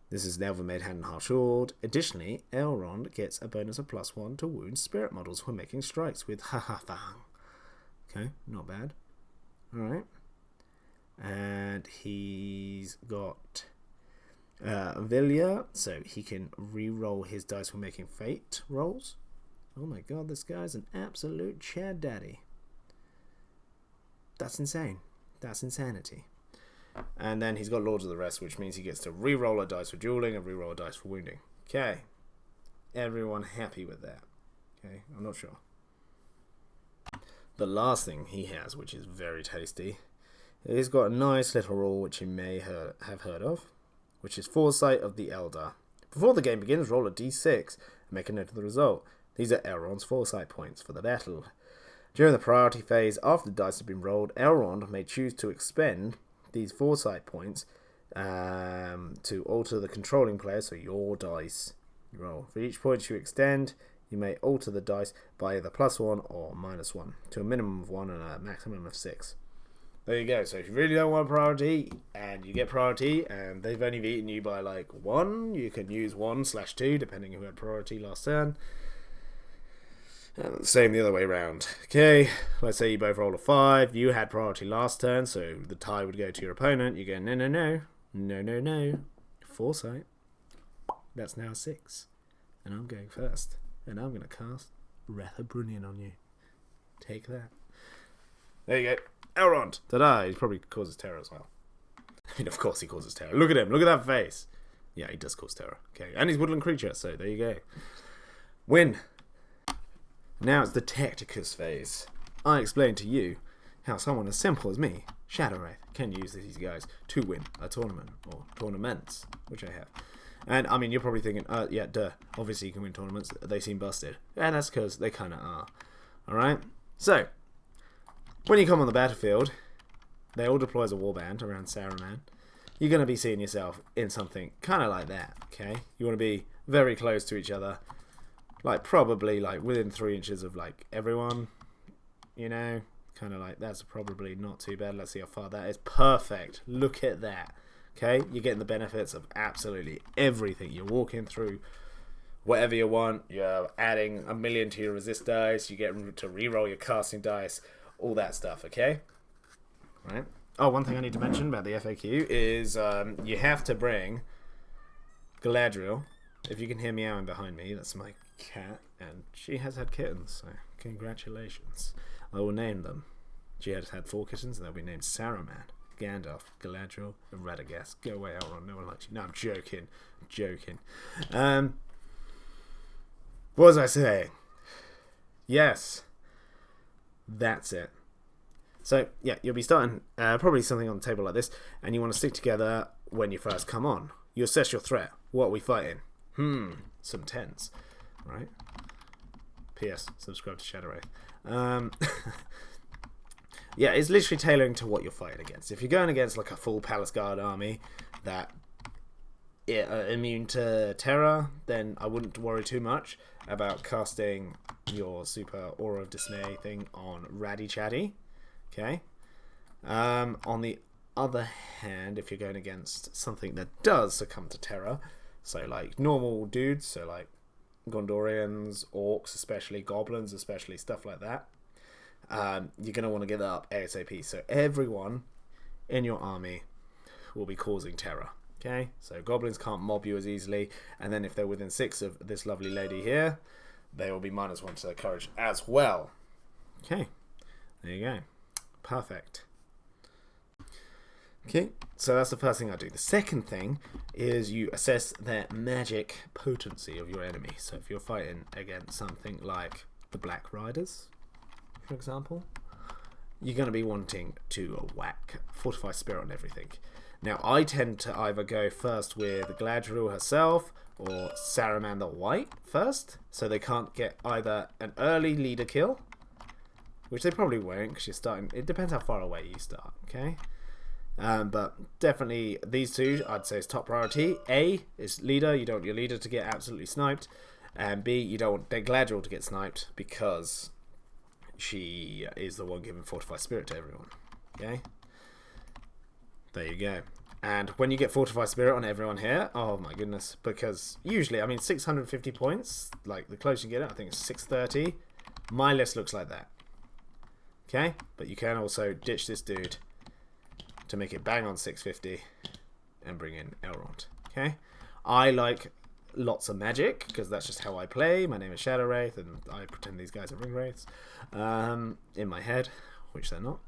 This is the Elven-made hand and half sword. Additionally, Elrond gets a bonus of +1 to wound spirit models when making strikes with Handhafang. Okay, not bad. Alright. And he's got Vilya, so he can re-roll his dice when making fate rolls. Oh my god, this guy's an absolute Chad daddy. That's insane. That's insanity. And then he's got Lords of the Rest, which means he gets to re-roll a dice for dueling and re-roll a dice for wounding. Okay. Everyone happy with that? Okay, I'm not sure. The last thing he has, which is very tasty, he's got a nice little rule which you may have heard of, which is Foresight of the Elder. Before the game begins, roll a d6 and make a note of the result. These are Elrond's Foresight points for the battle. During the priority phase, after the dice have been rolled, Elrond may choose to expend these Foresight points to alter the controlling player, so your dice roll. For each point you extend, you may alter the dice by either +1 or -1 to a minimum of 1 and a maximum of 6. There you go. So if you really don't want priority and you get priority and they've only beaten you by like 1, you can use 1/2 depending who had priority last turn. And same the other way around. Okay, let's say you both roll a 5. You had priority last turn, so the tie would go to your opponent. You go, no, no, no. No, no, no. Foresight. That's now 6. And I'm going first. And I'm going to cast Wrath of Brunnin on you. Take that. There you go. Elrond. Ta-da. He probably causes terror as well. I mean, of course he causes terror. Look at him. Look at that face. Yeah, he does cause terror. Okay, and he's woodland creature, so there you go. Win. Now it's the tacticus phase. I explain to you how someone as simple as me, Shadow Wraith, can use these guys to win a tournament, or tournaments, which I have. And, I mean, you're probably thinking, yeah, duh, obviously you can win tournaments, they seem busted. And that's because they kind of are. Alright? So, when you come on the battlefield, they all deploy as a warband around Saruman. You're going to be seeing yourself in something kind of like that, okay? You want to be very close to each other, like, probably, like, within 3 inches of, like, everyone, you know? Kind of like, that's probably not too bad. Let's see how far that is. Perfect. Look at that. Okay, you're getting the benefits of absolutely everything. You're walking through whatever you want. You're adding 1,000,000 to your resist dice. You get to reroll your casting dice. All that stuff, okay? Right. Oh, one thing I need to mention about the FAQ is you have to bring Galadriel. If you can hear meowing behind me, that's my cat. And she has had kittens, so congratulations. I will name them. She has had 4 kittens, and they'll be named Saruman, Gandalf, Galadriel, and Radagast. Go away, Elrond. No one likes you. No, I'm joking. I'm joking. What was I saying? Yes. That's it. So, yeah, you'll be starting probably something on the table like this, and you want to stick together when you first come on. You assess your threat. What are we fighting? Some tents. Right? P.S. Subscribe to Shadow Wraith. Yeah, it's literally tailoring to what you're fighting against. If you're going against like a full Palace Guard army that are immune to terror, then I wouldn't worry too much about casting your super Aura of Dismay thing on Raddy Chatty. Okay. On the other hand, if you're going against something that does succumb to terror, so like normal dudes, so like Gondorians, Orcs especially, Goblins especially, stuff like that, you're going to want to get that up ASAP. So everyone in your army will be causing terror. Okay, so Goblins can't mob you as easily, and then if they're within 6 of this lovely lady here, they will be -1 to their courage as well. Okay, there you go. Perfect. Okay, so that's the first thing I do. The second thing is you assess their magic potency of your enemy. So if you're fighting against something like the Black Riders, for example, you're going to be wanting to whack Fortify Spirit on everything. Now, I tend to either go first with Galadriel herself or Saruman the White first, so they can't get either an early leader kill, which they probably won't because you're starting. It depends how far away you start, okay? But definitely these two, I'd say, is top priority. A is leader. You don't want your leader to get absolutely sniped, and B, you don't want Galadriel to get sniped because she is the one giving Fortify Spirit to everyone. Okay. There you go. And when you get Fortify Spirit on everyone here, oh my goodness, because usually, I mean, 650 points, like the closer you get it, I think it's 630. My list looks like that. Okay, but you can also ditch this dude to make it bang on 650 and bring in Elrond. Okay, I like lots of magic because that's just how I play. My name is Shadow Wraith, and I pretend these guys are ring wraiths in my head, which they're not.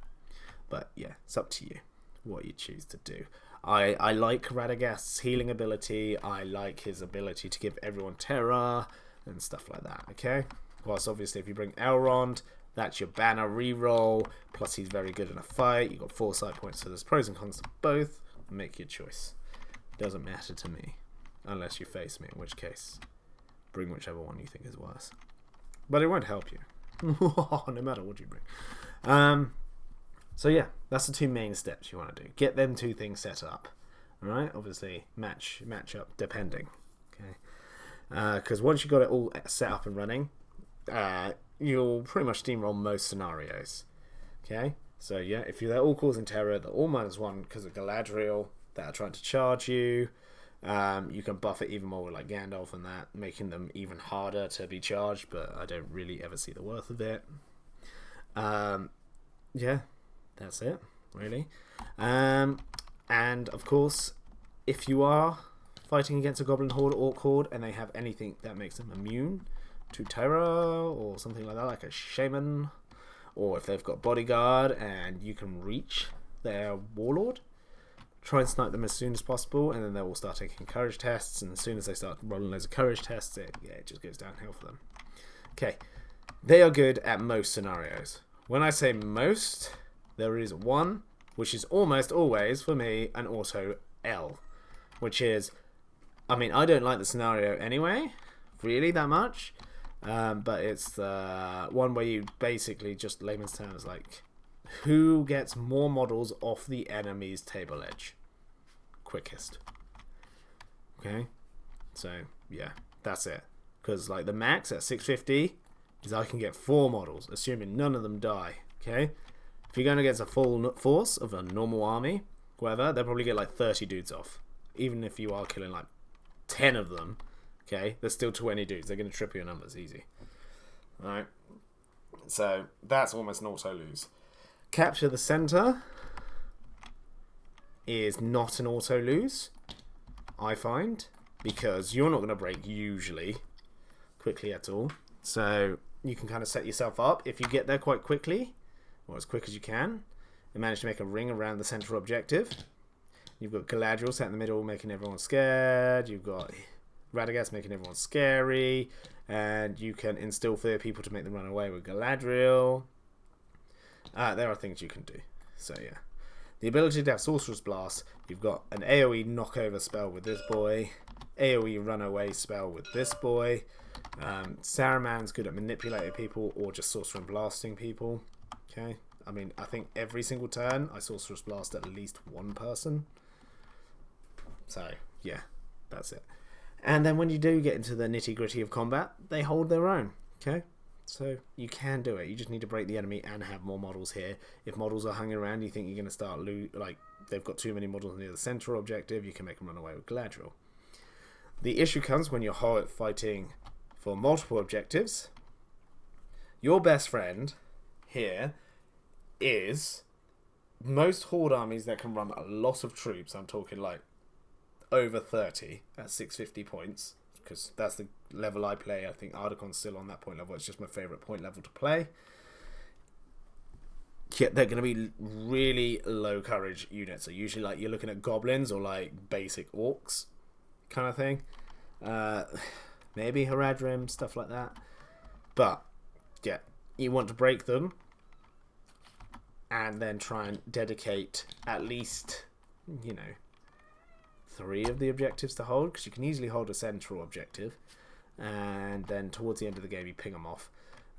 But yeah, it's up to you what you choose to do. I like Radagast's healing ability. I like his ability to give everyone terror and stuff like that. Okay, whilst obviously if you bring Elrond, that's your banner reroll, plus he's very good in a fight. You've got foresight points, so there's pros and cons to both. Make your choice. Doesn't matter to me, unless you face me, in which case, bring whichever one you think is worse. But it won't help you, no matter what you bring. So yeah, that's the 2 main steps you want to do. Get them 2 things set up. Alright, obviously match up depending. Okay, because once you've got it all set up and running, you'll pretty much steamroll most scenarios. Okay, so yeah, if they're all causing terror, they're all -1 because of Galadriel that are trying to charge you. You can buff it even more with like Gandalf and that, making them even harder to be charged, but I don't really ever see the worth of it. Yeah, that's it, really. And of course, if you are fighting against a Goblin Horde or Orc Horde and they have anything that makes them immune to terror or something like that, like a shaman, or if they've got bodyguard and you can reach their warlord, try and snipe them as soon as possible, and then they'll all start taking courage tests, and as soon as they start rolling loads of courage tests, it just goes downhill for them. Okay, they are good at most scenarios. When I say most, there is one, which is almost always, for me, an auto L, which is, I mean, I don't like the scenario anyway, really, that much, but it's the one where you basically, just layman's terms, like, who gets more models off the enemy's table edge quickest. Okay, so yeah, that's it. Because like the max at 650 is I can get 4 models, assuming none of them die. Okay, if you're going against a full force of a normal army, whatever, they'll probably get like 30 dudes off. Even if you are killing like 10 of them, okay, there's still 20 dudes. They're going to triple your numbers easy. Alright, so that's almost an auto lose. Capture the center is not an auto lose, I find, because you're not going to break usually quickly at all. So you can kind of set yourself up. If you get there quite quickly, or as quick as you can, and manage to make a ring around the central objective, you've got Galadriel sat in the middle making everyone scared, you've got Radagast making everyone scary, and you can instill fear people to make them run away with Galadriel. There are things you can do. So yeah, the ability to have Sorcerer's Blast. You've got an AoE knockover spell with this boy, AoE runaway spell with this boy. Saruman's good at manipulating people or just Sorcerer and blasting people. Okay, I mean, I think every single turn I Sorcerer's Blast at least one person. So yeah, that's it. And then when you do get into the nitty gritty of combat, they hold their own. Okay. So you can do it. You just need to break the enemy and have more models here. If models are hanging around, you think you're going to start like they've got too many models near the central objective, you can make them run away with Galadriel. The issue comes when you're fighting for multiple objectives. Your best friend here is most horde armies that can run a lot of troops. I'm talking like over 30 at 650 points. Because that's the level I play. I think Ardacon's still on that point level. It's just my favourite point level to play. Yeah, they're going to be really low courage units. So usually like you're looking at goblins or like basic orcs kind of thing. Maybe Haradrim, stuff like that. But yeah, you want to break them and then try and dedicate at least, you know, 3 of the objectives to hold, because you can easily hold a central objective, and then towards the end of the game you ping them off,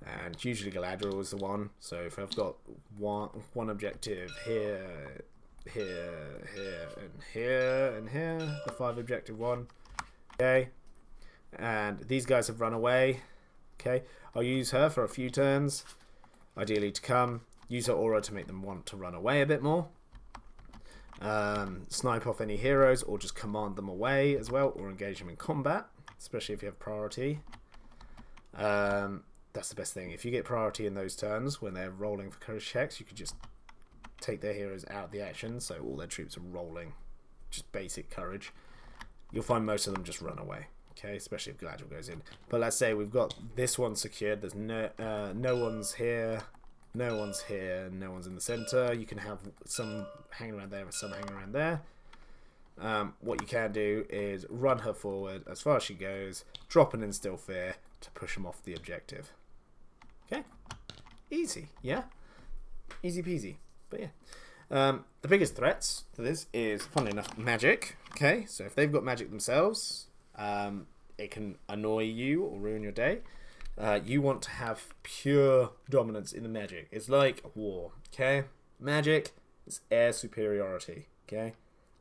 and usually Galadriel is the one. So if I've got one objective here, here, here, and here, and here, the 5 objective one, okay, and these guys have run away, okay, I'll use her for a few turns, ideally to come, use her aura to make them want to run away a bit more. Snipe off any heroes or just command them away as well, or engage them in combat, especially if you have priority. That's the best thing. If you get priority in those turns when they're rolling for courage checks, you can just take their heroes out of the action, so all their troops are rolling just basic courage. You'll find most of them just run away, okay, especially if Galadriel goes in. But let's say we've got this one secured, there's no one's here, no one's here, no one's in the center. You can have some hanging around there and some hanging around there. What you can do is run her forward as far as she goes, drop an instill fear to push them off the objective. Okay, easy, yeah, easy peasy. But yeah, the biggest threats to this is, funnily enough, magic. Okay, so if they've got magic themselves, it can annoy you or ruin your day. You want to have pure dominance in the magic. It's like war, okay? Magic is air superiority, okay?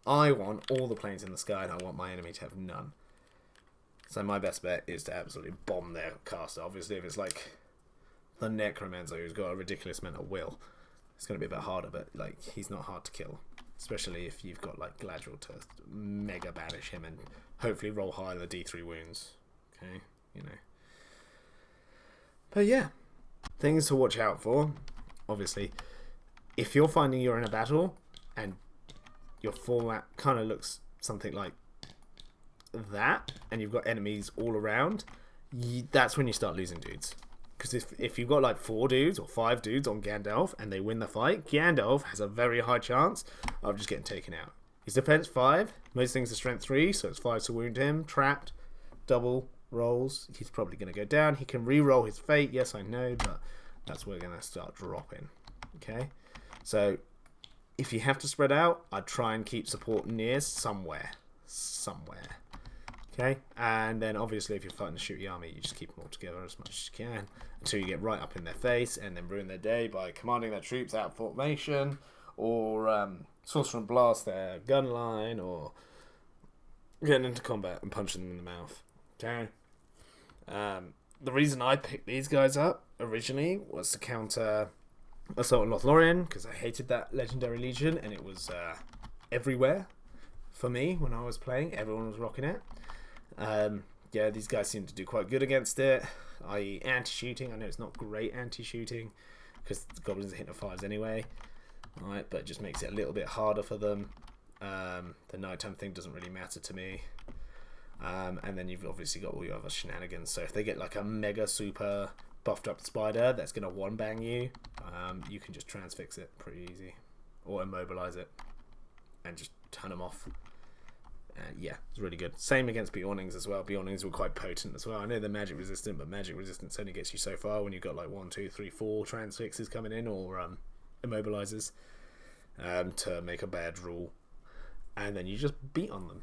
I want all the planes in the sky, and I want my enemy to have none. So my best bet is to absolutely bomb their caster. Obviously, if it's like the Necromancer who's got a ridiculous amount of will, it's going to be a bit harder, but like he's not hard to kill. Especially if you've got like Galadriel to mega banish him and hopefully roll high the D3 wounds, okay? You know. But yeah, things to watch out for. Obviously, if you're finding you're in a battle and your format kind of looks something like that, and you've got enemies all around, that's when you start losing dudes. Because if you've got like 4 dudes or 5 dudes on Gandalf and they win the fight, Gandalf has a very high chance of just getting taken out. His defense 5. Most things are strength 3, so it's 5 to wound him. Trapped. Double rolls. He's probably going to go down. He can re-roll his fate. Yes, I know, but that's where we're going to start dropping. Okay? So, if you have to spread out, I'd try and keep support near somewhere. Okay? And then, obviously, if you're fighting the shooty army, you just keep them all together as much as you can until you get right up in their face and then ruin their day by commanding their troops out of formation or sorcerer and blast their gun line or getting into combat and punching them in the mouth. Okay? The reason I picked these guys up originally was to counter Assault on Lothlorien, because I hated that Legendary Legion and it was everywhere for me when I was playing. Everyone was rocking it. Yeah, these guys seem to do quite good against it, i.e. anti-shooting. I know it's not great anti-shooting because the goblins are hitting 5s anyway. Alright, but it just makes it a little bit harder for them. The nighttime thing doesn't really matter to me. And then you've obviously got all your other shenanigans. So if they get like a mega super buffed up spider that's going to one-bang you, you can just transfix it pretty easy. Or immobilize it and just turn them off. Yeah, it's really good. Same against Beornings as well. Beornings were quite potent as well. I know they're magic resistant, but magic resistance only gets you so far when you've got like 1, 2, 3, 4 transfixes coming in or immobilizers to make a bad rule. And then you just beat on them.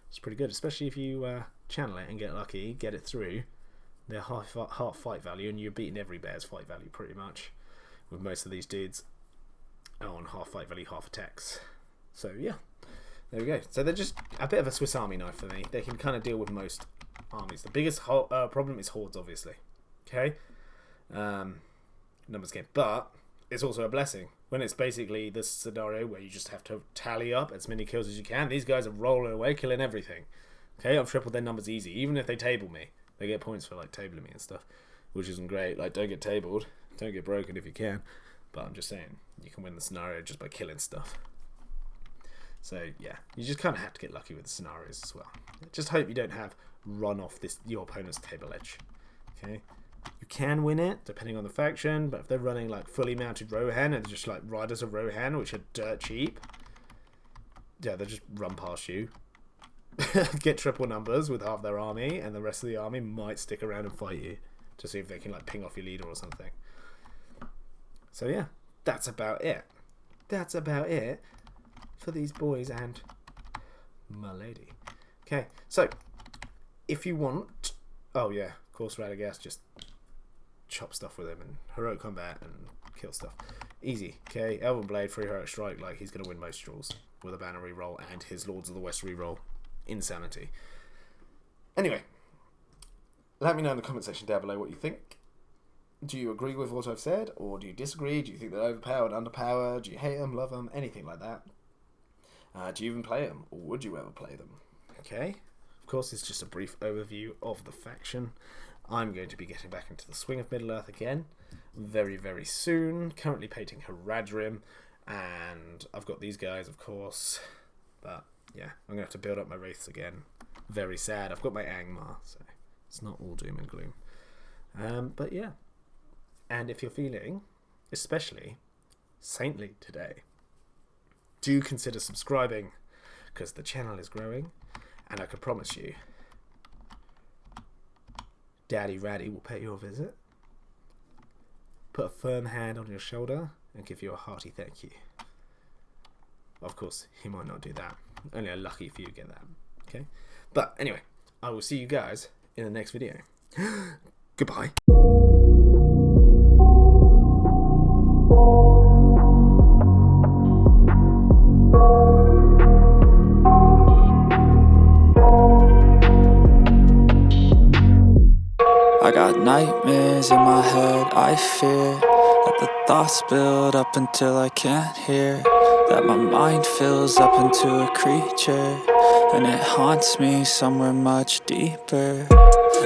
It's pretty good, especially if you channel it and get lucky, get it through. They're half fight value, and you're beating every bear's fight value pretty much with most of these dudes on half fight value, half attacks. So yeah, there we go. So they're just a bit of a Swiss Army knife for me. They can kind of deal with most armies. The biggest problem is hordes, obviously. Okay, numbers game, but it's also a blessing when it's basically this scenario where you just have to tally up as many kills as you can. These guys are rolling away, killing everything. Okay, I've tripled their numbers easy. Even if they table me, they get points for like tabling me and stuff, which isn't great. Like, don't get tabled, don't get broken if you can. But I'm just saying, you can win the scenario just by killing stuff. So yeah, you just kind of have to get lucky with the scenarios as well. Just hope you don't have run off your opponent's table edge. Okay. You can win it, depending on the faction, but if they're running like fully mounted Rohan and just like Riders of Rohan, which are dirt cheap, yeah, they'll just run past you, get triple numbers with half their army, and the rest of the army might stick around and fight you to see if they can like ping off your leader or something. So yeah, that's about it. That's about it for these boys and my lady. Okay, so if you want, oh yeah, of course, Radagast just chop stuff with him and heroic combat and kill stuff. Easy. Okay, Elven Blade, free heroic strike, like he's going to win most draws with a banner reroll and his Lords of the West reroll. Insanity. Anyway, let me know in the comment section down below what you think. Do you agree with what I've said, or do you disagree? Do you think they're overpowered, underpowered? Do you hate them, love them, anything like that? Do you even play them, or would you ever play them? Okay, of course, it's just a brief overview of the faction. I'm going to be getting back into the swing of Middle-earth again very, very soon. Currently painting Haradrim, and I've got these guys, of course, but yeah, I'm going to have to build up my Wraiths again. Very sad. I've got my Angmar, so it's not all doom and gloom. But yeah, and if you're feeling especially saintly today, do consider subscribing, because the channel is growing, and I can promise you Daddy Raddy will pay you a visit, put a firm hand on your shoulder, and give you a hearty thank you. Of course, he might not do that. Only a lucky few get that. Okay? But anyway, I will see you guys in the next video. Goodbye. I got nightmares in my head, I fear that the thoughts build up until I can't hear, that my mind fills up into a creature, and it haunts me somewhere much deeper.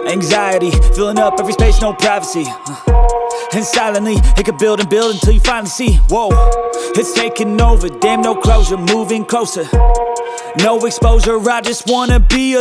Anxiety, filling up every space, no privacy, and silently, it could build and build until you finally see, whoa, it's taking over, damn no closure, moving closer, no exposure, I just wanna be a